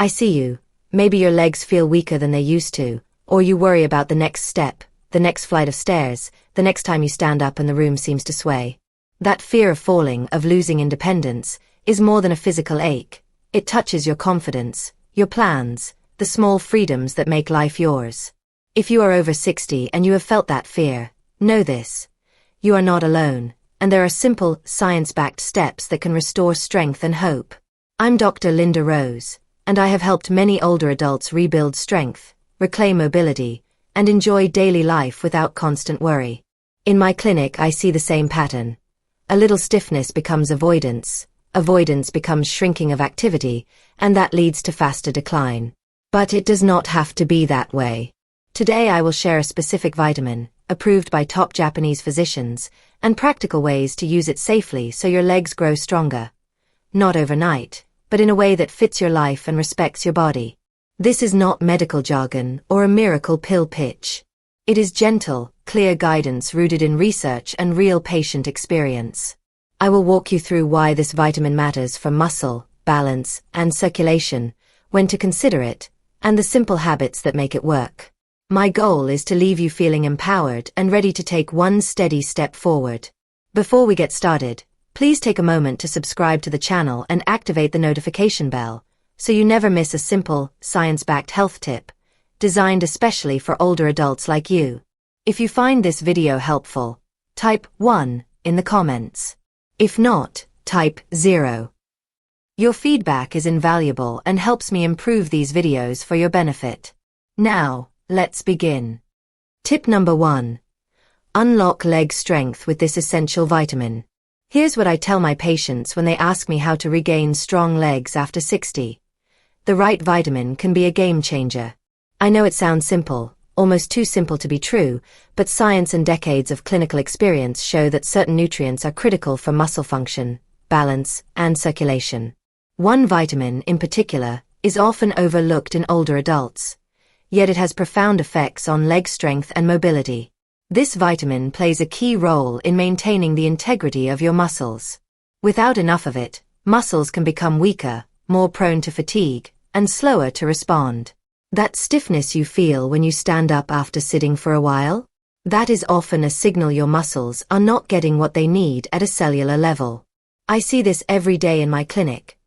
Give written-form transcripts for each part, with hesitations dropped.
I see you. Maybe your legs feel weaker than they used to, or you worry about the next step, the next flight of stairs, the next time you stand up and the room seems to sway. That fear of falling, of losing independence, is more than a physical ache. It touches your confidence, your plans, the small freedoms that make life yours. If you are over 60 and you have felt that fear, know this. You are not alone, and there are simple, science-backed steps that can restore strength and hope. I'm Dr. Linda Rose, and I have helped many older adults rebuild strength, reclaim mobility, and enjoy daily life without constant worry. In my clinic, I see the same pattern. A little stiffness becomes avoidance becomes shrinking of activity, and that leads to faster decline. But it does not have to be that way. Today I will share a specific vitamin, approved by top Japanese physicians, and practical ways to use it safely so your legs grow stronger. Not overnight, but in a way that fits your life and respects your body. This is not medical jargon or a miracle pill pitch. It is gentle, clear guidance rooted in research and real patient experience. I will walk you through why this vitamin matters for muscle, balance, and circulation, when to consider it, and the simple habits that make it work. My goal is to leave you feeling empowered and ready to take one steady step forward. Before we get started, please take a moment to subscribe to the channel and activate the notification bell, so you never miss a simple, science-backed health tip, designed especially for older adults like you. If you find this video helpful, type 1 in the comments. If not, type 0. Your feedback is invaluable and helps me improve these videos for your benefit. Now, let's begin. Tip number 1. Unlock leg strength with this essential vitamin. Here's what I tell my patients when they ask me how to regain strong legs after 60. The right vitamin can be a game changer. I know it sounds simple, almost too simple to be true, but science and decades of clinical experience show that certain nutrients are critical for muscle function, balance, and circulation. One vitamin, in particular, is often overlooked in older adults, yet it has profound effects on leg strength and mobility. This vitamin plays a key role in maintaining the integrity of your muscles. Without enough of it, muscles can become weaker, more prone to fatigue, and slower to respond. That stiffness you feel when you stand up after sitting for a while? That is often a signal your muscles are not getting what they need at a cellular level. I see this every day in my clinic.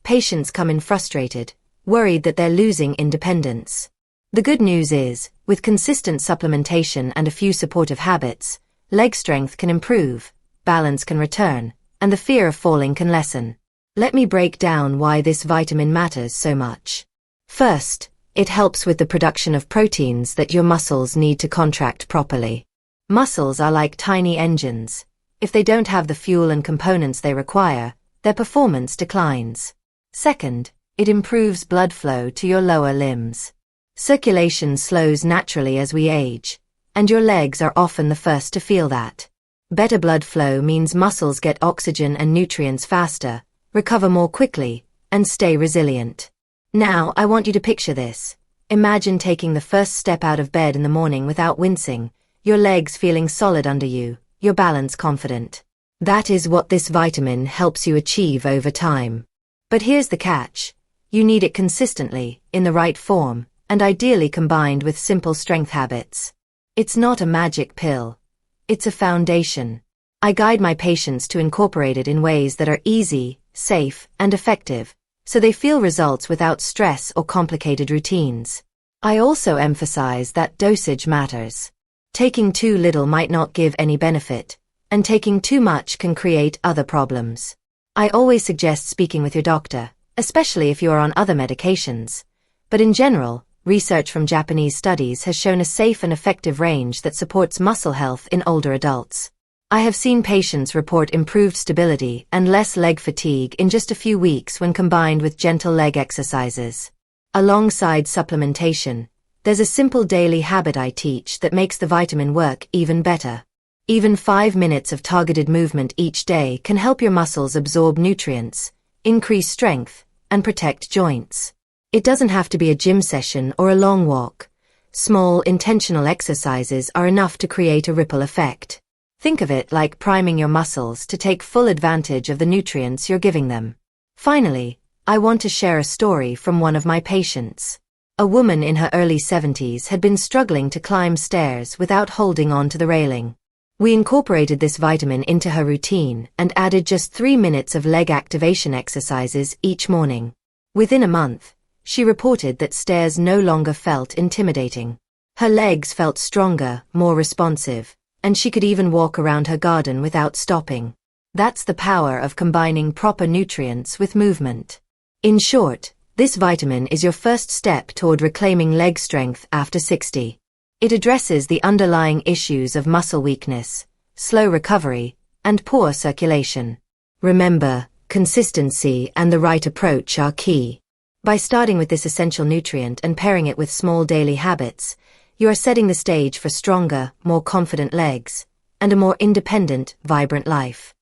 Patients come in frustrated, worried that they're losing independence. The good news is, with consistent supplementation and a few supportive habits, leg strength can improve, balance can return, and the fear of falling can lessen. Let me break down why this vitamin matters so much. First, it helps with the production of proteins that your muscles need to contract properly. Muscles are like tiny engines. If they don't have the fuel and components they require, their performance declines. Second, it improves blood flow to your lower limbs. Circulation slows naturally as we age, and your legs are often the first to feel that. Better blood flow means muscles get oxygen and nutrients faster, recover more quickly, and stay resilient. Now, I want you to picture this. Imagine taking the first step out of bed in the morning without wincing, your legs feeling solid under you, your balance confident. That is what this vitamin helps you achieve over time. But here's the catch. You need it consistently, in the right form, and ideally combined with simple strength habits. It's not a magic pill. It's a foundation. I guide my patients to incorporate it in ways that are easy, safe, and effective, so they feel results without stress or complicated routines. I also emphasize that dosage matters. Taking too little might not give any benefit, and taking too much can create other problems. I always suggest speaking with your doctor, especially if you are on other medications. But in general, research from Japanese studies has shown a safe and effective range that supports muscle health in older adults. I have seen patients report improved stability and less leg fatigue in just a few weeks when combined with gentle leg exercises. Alongside supplementation, there's a simple daily habit I teach that makes the vitamin work even better. Even 5 minutes of targeted movement each day can help your muscles absorb nutrients, increase strength, and protect joints. It doesn't have to be a gym session or a long walk. Small, intentional exercises are enough to create a ripple effect. Think of it like priming your muscles to take full advantage of the nutrients you're giving them. Finally, I want to share a story from one of my patients. A woman in her early 70s had been struggling to climb stairs without holding on to the railing. We incorporated this vitamin into her routine and added just 3 minutes of leg activation exercises each morning. Within a month, she reported that stairs no longer felt intimidating. Her legs felt stronger, more responsive, and she could even walk around her garden without stopping. That's the power of combining proper nutrients with movement. In short, this vitamin is your first step toward reclaiming leg strength after 60. It addresses the underlying issues of muscle weakness, slow recovery, and poor circulation. Remember, consistency and the right approach are key. By starting with this essential nutrient and pairing it with small daily habits, you are setting the stage for stronger, more confident legs, and a more independent, vibrant life.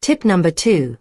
Tip number 2.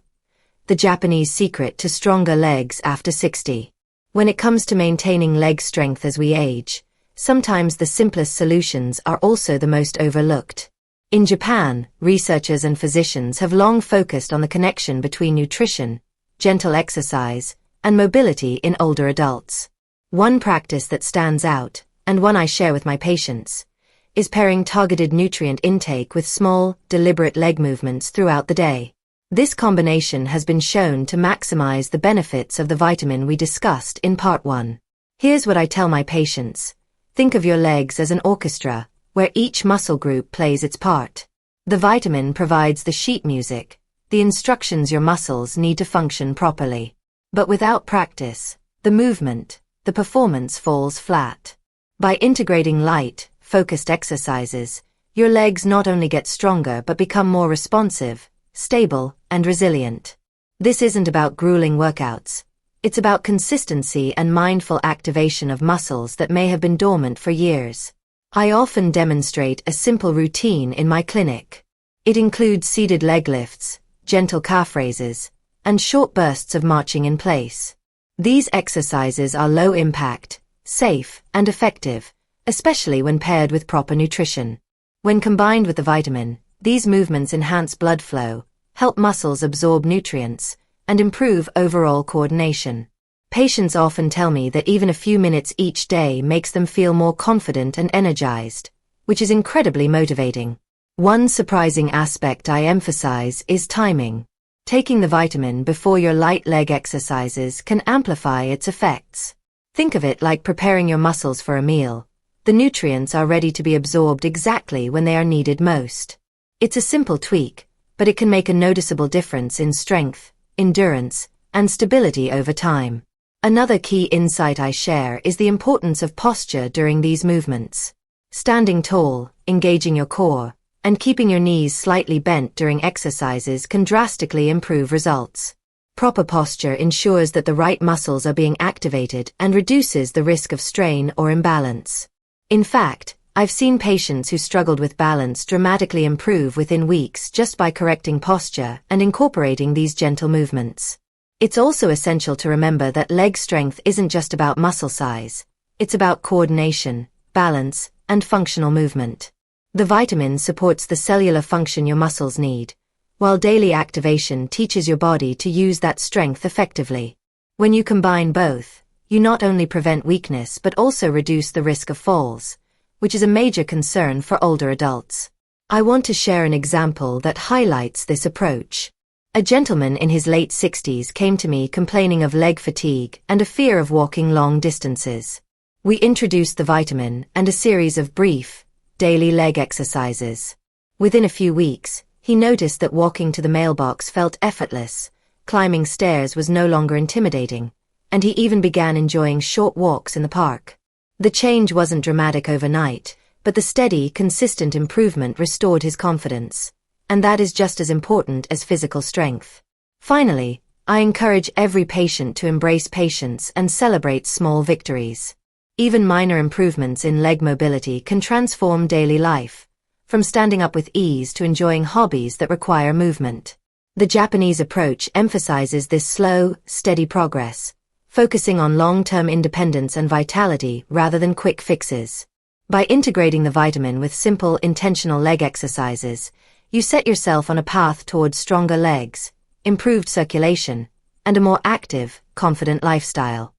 The Japanese secret to stronger legs after 60. When it comes to maintaining leg strength as we age, sometimes the simplest solutions are also the most overlooked. In Japan, researchers and physicians have long focused on the connection between nutrition, gentle exercise, and mobility in older adults. One practice that stands out, and one I share with my patients, is pairing targeted nutrient intake with small, deliberate leg movements throughout the day. This combination has been shown to maximize the benefits of the vitamin we discussed in part 1. Here's what I tell my patients. Think of your legs as an orchestra, where each muscle group plays its part. The vitamin provides the sheet music, the instructions your muscles need to function properly. But without practice, the performance falls flat. By integrating light, focused exercises, your legs not only get stronger but become more responsive, stable, and resilient. This isn't about grueling workouts. It's about consistency and mindful activation of muscles that may have been dormant for years. I often demonstrate a simple routine in my clinic. It includes seated leg lifts, gentle calf raises, and short bursts of marching in place. These exercises are low impact, safe, and effective, especially when paired with proper nutrition. When combined with the vitamin, these movements enhance blood flow, help muscles absorb nutrients, and improve overall coordination. Patients often tell me that even a few minutes each day makes them feel more confident and energized, which is incredibly motivating. One surprising aspect I emphasize is timing. Taking the vitamin before your light leg exercises can amplify its effects. Think of it like preparing your muscles for a meal. The nutrients are ready to be absorbed exactly when they are needed most. It's a simple tweak, but it can make a noticeable difference in strength, endurance, and stability over time. Another key insight I share is the importance of posture during these movements. Standing tall, engaging your core, and keeping your knees slightly bent during exercises can drastically improve results. Proper posture ensures that the right muscles are being activated and reduces the risk of strain or imbalance. In fact, I've seen patients who struggled with balance dramatically improve within weeks just by correcting posture and incorporating these gentle movements. It's also essential to remember that leg strength isn't just about muscle size. It's about coordination, balance, and functional movement. The vitamin supports the cellular function your muscles need, while daily activation teaches your body to use that strength effectively. When you combine both, you not only prevent weakness but also reduce the risk of falls, which is a major concern for older adults. I want to share an example that highlights this approach. A gentleman in his late 60s came to me complaining of leg fatigue and a fear of walking long distances. We introduced the vitamin and a series of brief, daily leg exercises. Within a few weeks, he noticed that walking to the mailbox felt effortless, climbing stairs was no longer intimidating, and he even began enjoying short walks in the park. The change wasn't dramatic overnight, but the steady, consistent improvement restored his confidence. And that is just as important as physical strength. Finally, I encourage every patient to embrace patience and celebrate small victories. Even minor improvements in leg mobility can transform daily life, from standing up with ease to enjoying hobbies that require movement. The Japanese approach emphasizes this slow, steady progress, focusing on long-term independence and vitality rather than quick fixes. By integrating the vitamin with simple, intentional leg exercises, you set yourself on a path towards stronger legs, improved circulation, and a more active, confident lifestyle.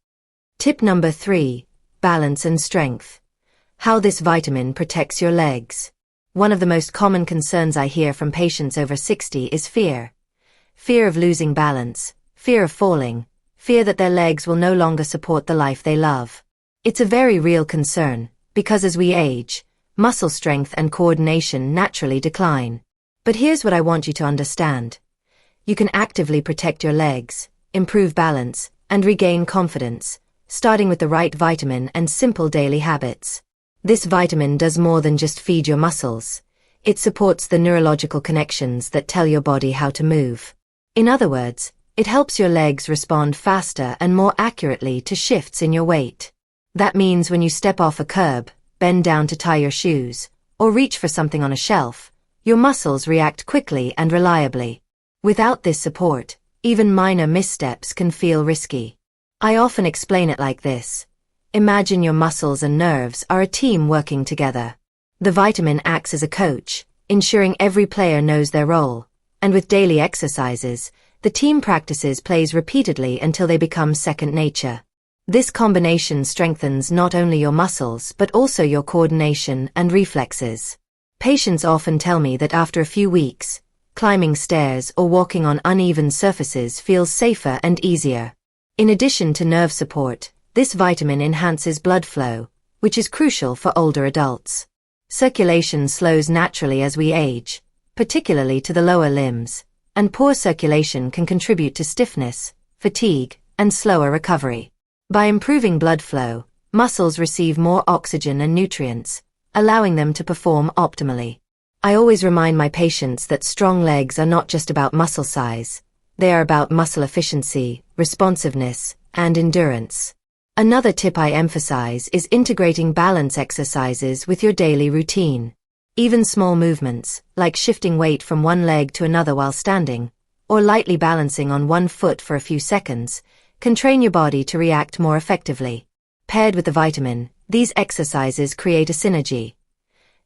Tip number 3. Balance and strength. How this vitamin protects your legs. One of the most common concerns I hear from patients over 60 is fear. Fear of losing balance, fear of falling, fear that their legs will no longer support the life they love. It's a very real concern, because as we age, muscle strength and coordination naturally decline. But here's what I want you to understand. You can actively protect your legs, improve balance, and regain confidence, starting with the right vitamin and simple daily habits. This vitamin does more than just feed your muscles. It supports the neurological connections that tell your body how to move. In other words, it helps your legs respond faster and more accurately to shifts in your weight. That means when you step off a curb, bend down to tie your shoes, or reach for something on a shelf, your muscles react quickly and reliably. Without this support, even minor missteps can feel risky. I often explain it like this. Imagine your muscles and nerves are a team working together. The vitamin acts as a coach, ensuring every player knows their role, and with daily exercises, the team practices plays repeatedly until they become second nature. This combination strengthens not only your muscles but also your coordination and reflexes. Patients often tell me that after a few weeks, climbing stairs or walking on uneven surfaces feels safer and easier. In addition to nerve support, this vitamin enhances blood flow, which is crucial for older adults. Circulation slows naturally as we age, particularly to the lower limbs, and poor circulation can contribute to stiffness, fatigue, and slower recovery. By improving blood flow, muscles receive more oxygen and nutrients, allowing them to perform optimally. I always remind my patients that strong legs are not just about muscle size, they are about muscle efficiency, responsiveness, and endurance. Another tip I emphasize is integrating balance exercises with your daily routine. Even small movements, like shifting weight from one leg to another while standing, or lightly balancing on one foot for a few seconds, can train your body to react more effectively. Paired with the vitamin, these exercises create a synergy.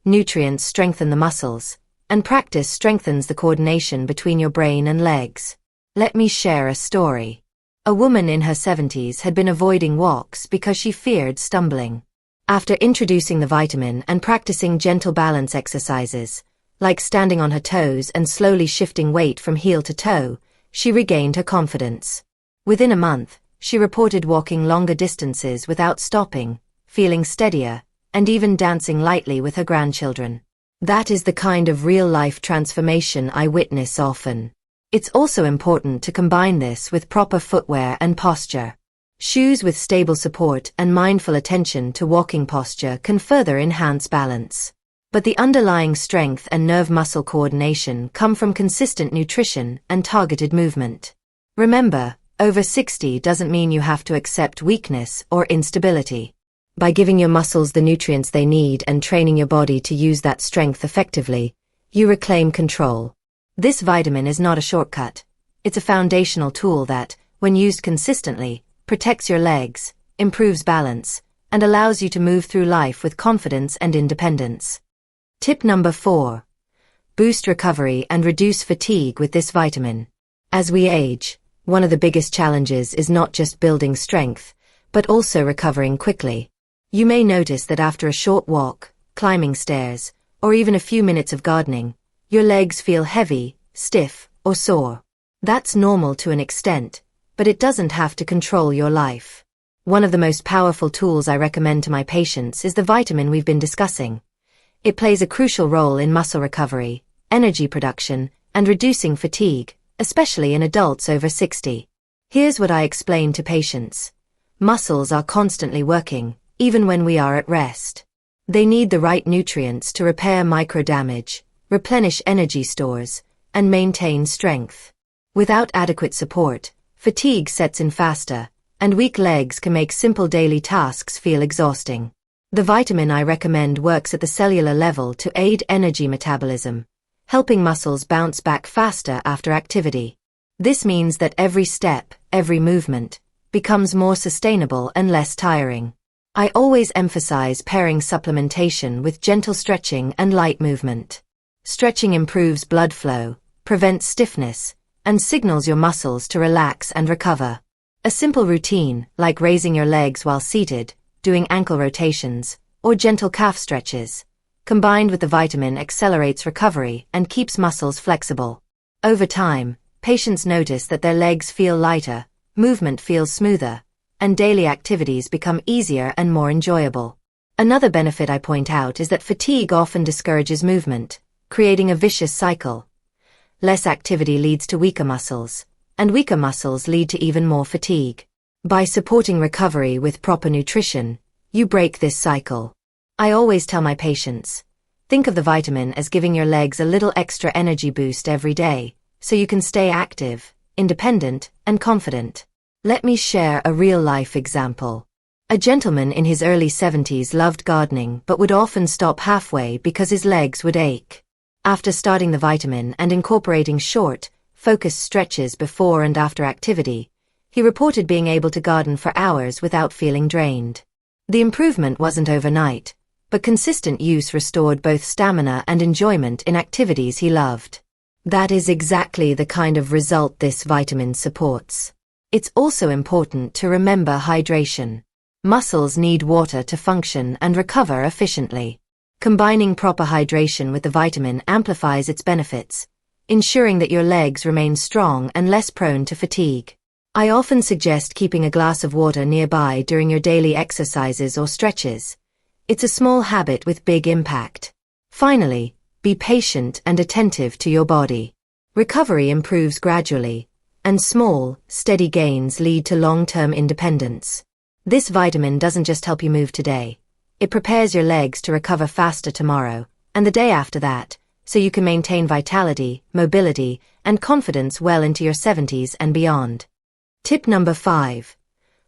Nutrients strengthen the muscles, and practice strengthens the coordination between your brain and legs. Let me share a story. A woman in her 70s had been avoiding walks because she feared stumbling. After introducing the vitamin and practicing gentle balance exercises, like standing on her toes and slowly shifting weight from heel to toe, she regained her confidence. Within a month, she reported walking longer distances without stopping, feeling steadier, and even dancing lightly with her grandchildren. That is the kind of real-life transformation I witness often. It's also important to combine this with proper footwear and posture. Shoes with stable support and mindful attention to walking posture can further enhance balance. But the underlying strength and nerve muscle coordination come from consistent nutrition and targeted movement. Remember, over 60 doesn't mean you have to accept weakness or instability. By giving your muscles the nutrients they need and training your body to use that strength effectively, you reclaim control. This vitamin is not a shortcut. It's a foundational tool that, when used consistently, protects your legs, improves balance, and allows you to move through life with confidence and independence. Tip number 4. Boost recovery and reduce fatigue with this vitamin. As we age, one of the biggest challenges is not just building strength, but also recovering quickly. You may notice that after a short walk, climbing stairs, or even a few minutes of gardening, your legs feel heavy, stiff, or sore. That's normal to an extent, but it doesn't have to control your life. One of the most powerful tools I recommend to my patients is the vitamin we've been discussing. It plays a crucial role in muscle recovery, energy production, and reducing fatigue, especially in adults over 60. Here's what I explain to patients. Muscles are constantly working, even when we are at rest. They need the right nutrients to repair microdamage, replenish energy stores, and maintain strength. Without adequate support, fatigue sets in faster, and weak legs can make simple daily tasks feel exhausting. The vitamin I recommend works at the cellular level to aid energy metabolism, helping muscles bounce back faster after activity. This means that every step, every movement, becomes more sustainable and less tiring. I always emphasize pairing supplementation with gentle stretching and light movement. Stretching improves blood flow, prevents stiffness, and signals your muscles to relax and recover. A simple routine, like raising your legs while seated, doing ankle rotations, or gentle calf stretches, combined with the vitamin accelerates recovery and keeps muscles flexible. Over time, patients notice that their legs feel lighter, movement feels smoother, and daily activities become easier and more enjoyable. Another benefit I point out is that fatigue often discourages movement, creating a vicious cycle. Less activity leads to weaker muscles, and weaker muscles lead to even more fatigue. By supporting recovery with proper nutrition, you break this cycle. I always tell my patients, think of the vitamin as giving your legs a little extra energy boost every day, so you can stay active, independent, and confident. Let me share a real-life example. A gentleman in his early 70s loved gardening but would often stop halfway because his legs would ache. After starting the vitamin and incorporating short, focused stretches before and after activity, he reported being able to garden for hours without feeling drained. The improvement wasn't overnight, but consistent use restored both stamina and enjoyment in activities he loved. That is exactly the kind of result this vitamin supports. It's also important to remember hydration. Muscles need water to function and recover efficiently. Combining proper hydration with the vitamin amplifies its benefits, ensuring that your legs remain strong and less prone to fatigue. I often suggest keeping a glass of water nearby during your daily exercises or stretches. It's a small habit with big impact. Finally, be patient and attentive to your body. Recovery improves gradually, and small, steady gains lead to long-term independence. This vitamin doesn't just help you move today. It prepares your legs to recover faster tomorrow, and the day after that, so you can maintain vitality, mobility, and confidence well into your 70s and beyond. Tip number 5.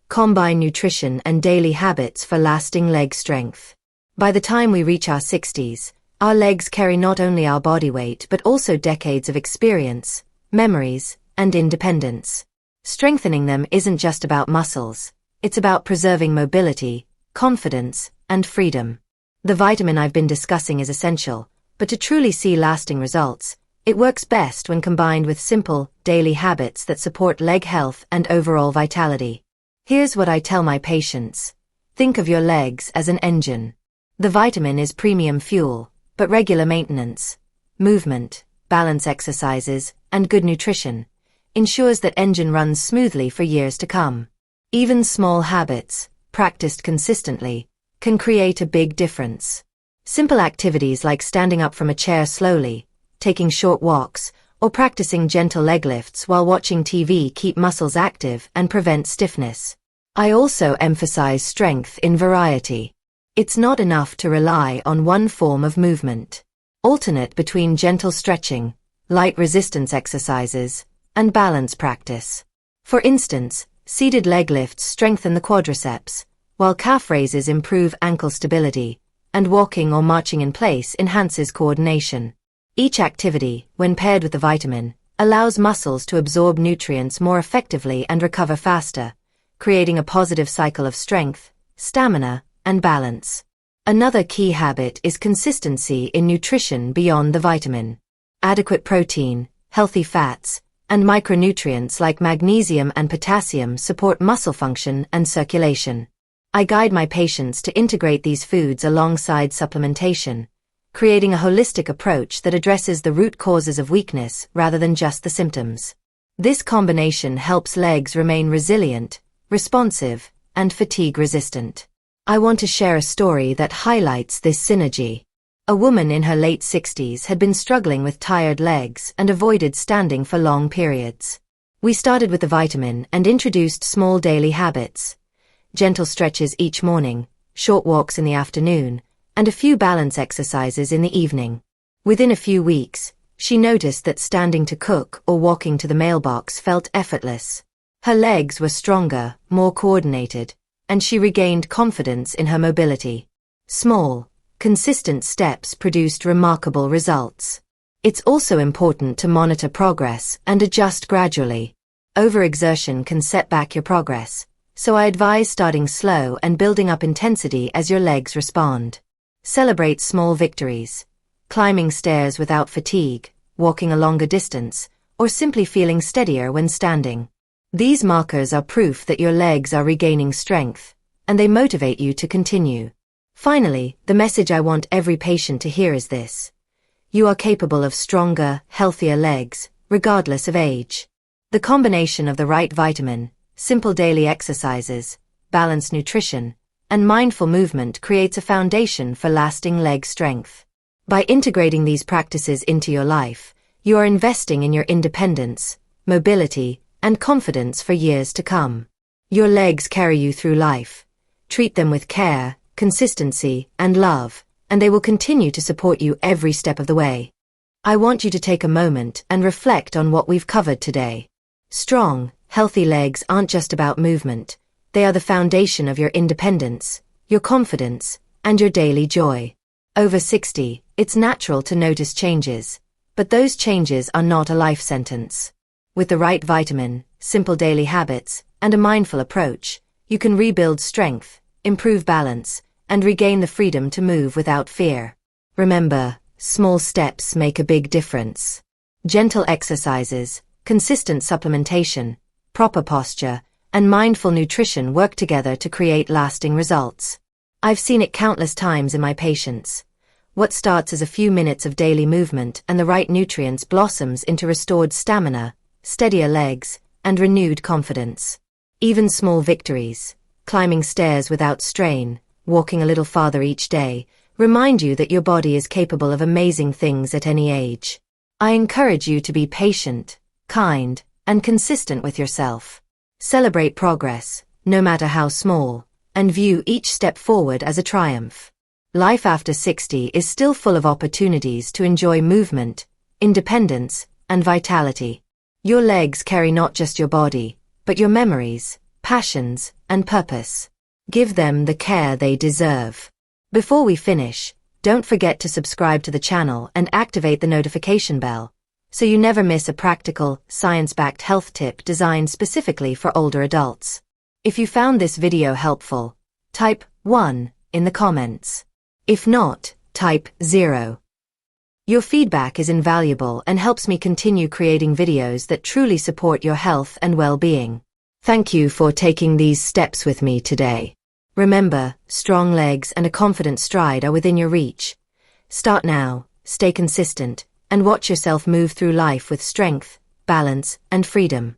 Combine nutrition and daily habits for lasting leg strength. By the time we reach our 60s, our legs carry not only our body weight but also decades of experience, memories, and independence. Strengthening them isn't just about muscles. It's about preserving mobility, confidence, and freedom. The vitamin I've been discussing is essential, but to truly see lasting results, it works best when combined with simple, daily habits that support leg health and overall vitality. Here's what I tell my patients. Think of your legs as an engine. The vitamin is premium fuel, but regular maintenance, movement, balance exercises, and good nutrition ensures that engine runs smoothly for years to come. Even small habits, practiced consistently, can create a big difference. Simple activities like standing up from a chair slowly, taking short walks, or practicing gentle leg lifts while watching TV keep muscles active and prevent stiffness. I also emphasize strength in variety. It's not enough to rely on one form of movement. Alternate between gentle stretching, light resistance exercises, and balance practice. For instance, seated leg lifts strengthen the quadriceps, while calf raises improve ankle stability, and walking or marching in place enhances coordination. Each activity, when paired with the vitamin, allows muscles to absorb nutrients more effectively and recover faster, creating a positive cycle of strength, stamina, and balance. Another key habit is consistency in nutrition beyond the vitamin. Adequate protein, healthy fats, and micronutrients like magnesium and potassium support muscle function and circulation. I guide my patients to integrate these foods alongside supplementation, creating a holistic approach that addresses the root causes of weakness rather than just the symptoms. This combination helps legs remain resilient, responsive, and fatigue-resistant. I want to share a story that highlights this synergy. A woman in her late 60s had been struggling with tired legs and avoided standing for long periods. We started with the vitamin and introduced small daily habits. Gentle stretches each morning, short walks in the afternoon, and a few balance exercises in the evening. Within a few weeks, she noticed that standing to cook or walking to the mailbox felt effortless. Her legs were stronger, more coordinated, and she regained confidence in her mobility. Small, consistent steps produced remarkable results. It's also important to monitor progress and adjust gradually. Overexertion can set back your progress, so I advise starting slow and building up intensity as your legs respond. Celebrate small victories, climbing stairs without fatigue, walking a longer distance, or simply feeling steadier when standing. These markers are proof that your legs are regaining strength, and they motivate you to continue. Finally, the message I want every patient to hear is this: you are capable of stronger, healthier legs, regardless of age. The combination of the right vitamin, simple daily exercises, balanced nutrition, and mindful movement creates a foundation for lasting leg strength. By integrating these practices into your life, you are investing in your independence, mobility, and confidence for years to come. Your legs carry you through life. Treat them with care, consistency, and love, and they will continue to support you every step of the way. I want you to take a moment and reflect on what we've covered today. Strong, healthy legs aren't just about movement. They are the foundation of your independence, your confidence, and your daily joy. Over 60, it's natural to notice changes, but those changes are not a life sentence. With the right vitamin, simple daily habits, and a mindful approach, you can rebuild strength, improve balance, and regain the freedom to move without fear. Remember, small steps make a big difference. Gentle exercises, consistent supplementation, proper posture, and mindful nutrition work together to create lasting results. I've seen it countless times in my patients. What starts as a few minutes of daily movement and the right nutrients blossoms into restored stamina, steadier legs, and renewed confidence. Even small victories, climbing stairs without strain, walking a little farther each day, remind you that your body is capable of amazing things at any age. I encourage you to be patient, kind, and consistent with yourself. Celebrate progress, no matter how small, and view each step forward as a triumph. Life after 60 is still full of opportunities to enjoy movement, independence, and vitality. Your legs carry not just your body, but your memories, passions, and purpose. Give them the care they deserve. Before we finish, don't forget to subscribe to the channel and activate the notification bell, so you never miss a practical, science-backed health tip designed specifically for older adults. If you found this video helpful, type 1 in the comments. If not, type 0. Your feedback is invaluable and helps me continue creating videos that truly support your health and well-being. Thank you for taking these steps with me today. Remember, strong legs and a confident stride are within your reach. Start now, stay consistent, and watch yourself move through life with strength, balance, and freedom.